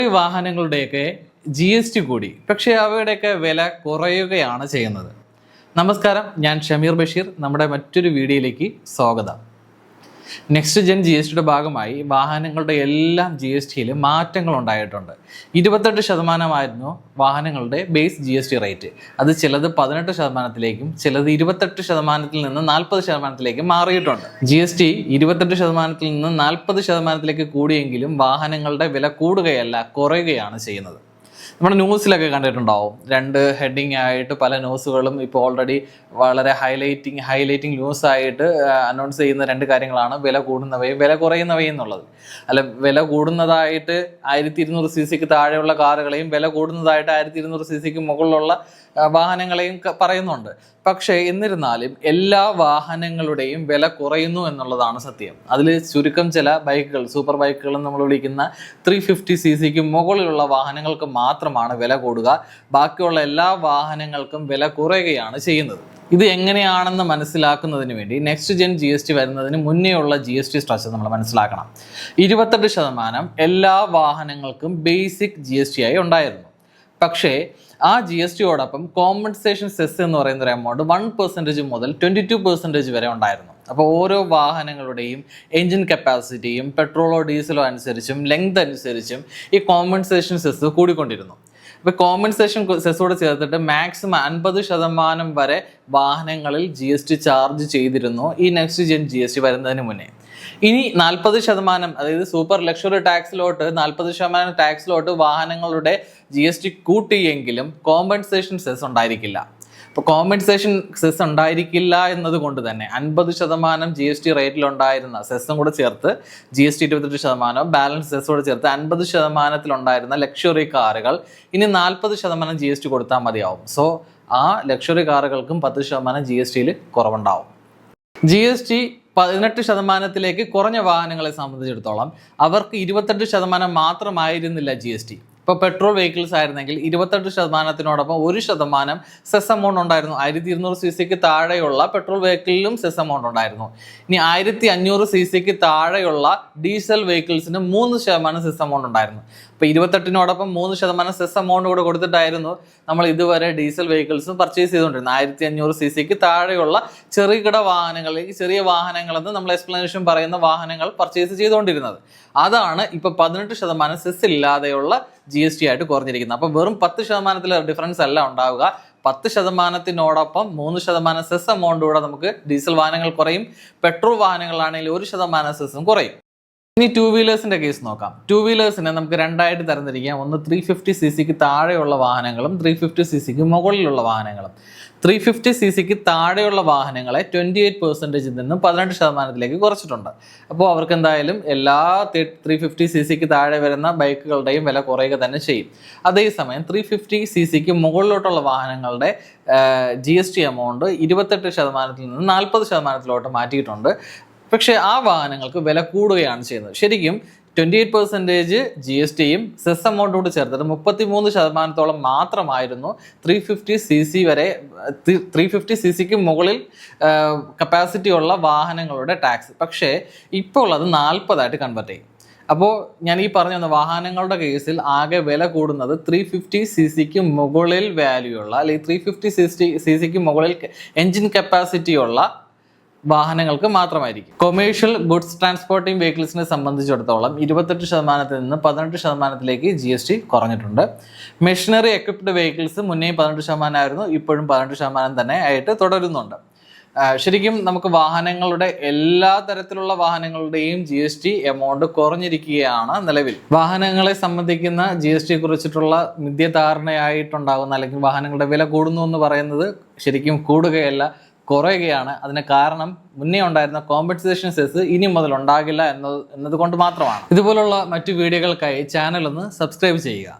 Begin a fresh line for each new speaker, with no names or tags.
ഈ വാഹനങ്ങളുടെയൊക്കെ GST കൂടി, പക്ഷേ അവയുടെയൊക്കെ വില കുറയുകയാണ് ചെയ്യുന്നത്. നമസ്കാരം, ഞാൻ ഷമീർ ബഷീർ. നമ്മുടെ മറ്റൊരു വീഡിയോയിലേക്ക് സ്വാഗതം. നെക്സ്റ്റ് ജെൻ GSTയുടെ ഭാഗമായി വാഹനങ്ങളുടെ എല്ലാം GSTയിൽ മാറ്റങ്ങൾ ഉണ്ടായിട്ടുണ്ട്. 28% വാഹനങ്ങളുടെ ബേസ് GST റേറ്റ്. അത് ചിലത് 18%ലേക്കും ചിലത് 28% നിന്ന് 40%ലേക്കും മാറിയിട്ടുണ്ട്. GST 28% നിന്ന് 40%ലേക്ക് കൂടിയെങ്കിലും വാഹനങ്ങളുടെ വില കൂടുകയല്ല, കുറയുകയാണ് ചെയ്യുന്നത്. നമ്മുടെ ന്യൂസിലൊക്കെ കണ്ടിട്ടുണ്ടാവും. 2 ഹെഡിങ് ആയിട്ട് പല ന്യൂസുകളും ഇപ്പോൾ ഓൾറെഡി വളരെ ഹൈലൈറ്റിംഗ് ന്യൂസായിട്ട് അനൗൺസ് ചെയ്യുന്ന 2 കാര്യങ്ങളാണ് വില കൂടുന്നവയും വില കുറയുന്നവയും എന്നുള്ളത്. അല്ല, വില കൂടുന്നതായിട്ട് 1200 cc താഴെയുള്ള കാറുകളെയും വില കൂടുന്നതായിട്ട് 1200 cc മുകളിലുള്ള വാഹനങ്ങളെയും പറയുന്നുണ്ട്. പക്ഷേ എന്നിരുന്നാലും എല്ലാ വാഹനങ്ങളുടെയും വില കുറയുന്നു എന്നുള്ളതാണ് സത്യം. അതിൽ ചുരുക്കം ചില ബൈക്കുകൾ, സൂപ്പർ ബൈക്കുകൾ നമ്മൾ വിളിക്കുന്ന 350 cc മുകളിലുള്ള വാഹനങ്ങൾക്ക് മാത്രമാണ് വില കൂടുക. ബാക്കിയുള്ള എല്ലാ വാഹനങ്ങൾക്കും വില കുറയുകയാണ് ചെയ്യുന്നത്. ഇത് എങ്ങനെയാണെന്ന് മനസ്സിലാക്കുന്നതിന് വേണ്ടി നെക്സ്റ്റ് ജെൻ GST വരുന്നതിന് മുന്നേയുള്ള GST സ്ട്രക്ചർ നമ്മൾ മനസ്സിലാക്കണം. 28% എല്ലാ വാഹനങ്ങൾക്കും ബേസിക് GST ആയി ഉണ്ടായിരുന്നു. പക്ഷേ ആ GSTയോടൊപ്പം കോമ്പൻസേഷൻ സെസ് എന്ന് പറയുന്ന ഒരു എമൗണ്ട് 1% മുതൽ 22% വരെ ഉണ്ടായിരുന്നു. അപ്പോൾ ഓരോ വാഹനങ്ങളുടെയും എൻജിൻ കപ്പാസിറ്റിയും പെട്രോളോ ഡീസലോ അനുസരിച്ചും ലെങ്ത് അനുസരിച്ചും ഈ കോമ്പൻസേഷൻ സെസ് കൂടിക്കൊണ്ടിരുന്നു. ഇപ്പോൾ കോമ്പൻസേഷൻ സെസ്സോട് ചേർത്തിട്ട് മാക്സിമം 50% വരെ വാഹനങ്ങളിൽ GST ചാർജ് ചെയ്തിരുന്നു ഈ നെക്സ്റ്റ് ജെൻ GST വരുന്നതിന് മുന്നേ. ഇനി 40%, അതായത് സൂപ്പർ ലക്ഷറി ടാക്സിലോട്ട് 40% ടാക്സിലോട്ട് വാഹനങ്ങളുടെ GST കൂട്ടിയെങ്കിലും കോമ്പൻസേഷൻ സെസ് ഉണ്ടായിരിക്കില്ല. ഇപ്പോൾ കോമ്പൻസേഷൻ സെസ് ഉണ്ടായിരിക്കില്ല എന്നതുകൊണ്ട് തന്നെ 50% GST റേറ്റിലുണ്ടായിരുന്ന സെസ്സും കൂടെ ചേർത്ത് GST 28%, ബാലൻസ് സെസ്സോട് ചേർത്ത് 50%-ത്തിലുണ്ടായിരുന്ന ലക്ഷറി കാറുകൾ ഇനി 40% GST കൊടുത്താൽ മതിയാവും. സോ ആ ലക്ഷറി കാറുകൾക്കും 10% GSTയിൽ കുറവുണ്ടാവും. GST 18%-ത്തിലേക്ക് കുറഞ്ഞ വാഹനങ്ങളെ സംബന്ധിച്ചിടത്തോളം അവർക്ക് 28% മാത്രമായിരുന്നില്ല GST. ഇപ്പോൾ പെട്രോൾ വെഹിക്കിൾസ് ആയിരുന്നെങ്കിൽ 28%-നോടൊപ്പം 1% സെസ് എമൗണ്ട് ഉണ്ടായിരുന്നു. 1200 cc താഴെയുള്ള പെട്രോൾ വെഹിക്കിളിലും സെസ് എമൗണ്ട് ഉണ്ടായിരുന്നു. ഇനി 1500 cc താഴെയുള്ള ഡീസൽ വെഹിക്കിൾസിന് 3% സെസ് എമൗണ്ട് ഉണ്ടായിരുന്നു. ഇപ്പോൾ 28-നോടൊപ്പം 3% സെസ് എമൗണ്ട് കൂടെ കൊടുത്തിട്ടായിരുന്നു നമ്മൾ ഇതുവരെ ഡീസൽ വെഹിക്കിൾസ് പർച്ചേസ് ചെയ്തുകൊണ്ടിരുന്നത്. 1500 cc താഴെയുള്ള ചെറുകിട വാഹനങ്ങളിലേക്ക്, ചെറിയ വാഹനങ്ങളെന്ന് നമ്മൾ എക്സ്പ്ലനേഷൻ പറയുന്ന വാഹനങ്ങൾ പർച്ചേസ് ചെയ്തുകൊണ്ടിരുന്നത്. അതാണ് ഇപ്പോൾ 18% സെസ് ഇല്ലാതെയുള്ള GST ആയിട്ട് കുറഞ്ഞിരിക്കുന്നത്. അപ്പോൾ വെറും 10% ഡിഫറൻസ് അല്ല ഉണ്ടാവുക. 10%-നോടൊപ്പം 3% സെസ് എമൗണ്ട് കൂടെ നമുക്ക് ഡീസൽ വാഹനങ്ങൾ കുറയും. പെട്രോൾ വാഹനങ്ങളാണെങ്കിൽ 1% സെസ്സും കുറയും. ഇനി 2 വീലേഴ്സിന്റെ കേസ് നോക്കാം. 2 വീലേഴ്സിനെ നമുക്ക് 2 ആയിട്ട് തരംതിരിക്കാം. ഒന്ന് 350 cc താഴെയുള്ള വാഹനങ്ങളും 350 cc മുകളിലുള്ള വാഹനങ്ങളും. 350 cc താഴെയുള്ള വാഹനങ്ങളെ 28% നിന്നും 18%-ലേക്ക് കുറച്ചിട്ടുണ്ട്. അപ്പോൾ അവർക്ക് എന്തായാലും എല്ലാ 350 cc താഴെ വരുന്ന ബൈക്കുകളുടെയും വില കുറയുക തന്നെ ചെയ്യും. അതേസമയം 350 cc മുകളിലോട്ടുള്ള വാഹനങ്ങളുടെ GST എമൗണ്ട് 28%-ൽ നിന്ന് 40%-ത്തിലോട്ട് മാറ്റിയിട്ടുണ്ട്. പക്ഷേ ആ വാഹനങ്ങൾക്ക് വില കൂടുകയാണ് ചെയ്യുന്നത്. ശരിക്കും 28% GSTയും സെസ് എമൗണ്ടോട് ചേർത്തിട്ട് 33%-ഓളം മാത്രമായിരുന്നു 350 cc വരെ 350 cc മുകളിൽ കപ്പാസിറ്റി ഉള്ള വാഹനങ്ങളുടെ ടാക്സ്. പക്ഷേ ഇപ്പോൾ അത് 40 കൺവേർട്ട് ചെയ്യും. അപ്പോൾ ഞാൻ ഈ പറഞ്ഞ വാഹനങ്ങളുടെ കേസിൽ ആകെ വില കൂടുന്നത് 350 cc മുകളിൽ വാല്യൂ ഉള്ള, അല്ലെങ്കിൽ 350 cc മുകളിൽ എൻജിൻ കപ്പാസിറ്റി ഉള്ള വാഹനങ്ങൾക്ക് മാത്രമായിരിക്കും. കൊമേഴ്ഷ്യൽ ഗുഡ്സ് ട്രാൻസ്പോർട്ടിംഗ് വെഹിക്കിൾസിനെ സംബന്ധിച്ചിടത്തോളം 28%-ൽ നിന്ന് 18%-ത്തിലേക്ക് GST കുറഞ്ഞിട്ടുണ്ട്. മെഷീനറി എക്വിപ്ഡ് വെഹിക്കിൾസ് മുന്നേ 18% ആയിരുന്നു, ഇപ്പോഴും 18% തന്നെ ആയിട്ട് തുടരുന്നുണ്ട്. ശരിക്കും നമുക്ക് വാഹനങ്ങളുടെ എല്ലാ തരത്തിലുള്ള വാഹനങ്ങളുടെയും GST എമൗണ്ട് കുറഞ്ഞിരിക്കുകയാണ് നിലവിൽ. വാഹനങ്ങളെ സംബന്ധിക്കുന്ന GST കുറിച്ചിട്ടുള്ള മിഥ്യാധാരണയായിട്ടുണ്ടാകുന്ന, അല്ലെങ്കിൽ വാഹനങ്ങളുടെ വില കൂടുന്നു എന്ന് പറയുന്നത് ശരിക്കും കൂടുകയല്ല, കുറയുകയാണ്. അതിന് കാരണം മുന്നേ ഉണ്ടായിരുന്ന കോമ്പൻസേഷൻ സെസ് ഇനി മുതൽ ഉണ്ടാകില്ല എന്നതുകൊണ്ട് മാത്രമാണ്. ഇതുപോലുള്ള മറ്റു വീഡിയോകൾക്കായി ചാനൽ ഒന്ന് സബ്സ്ക്രൈബ് ചെയ്യുക.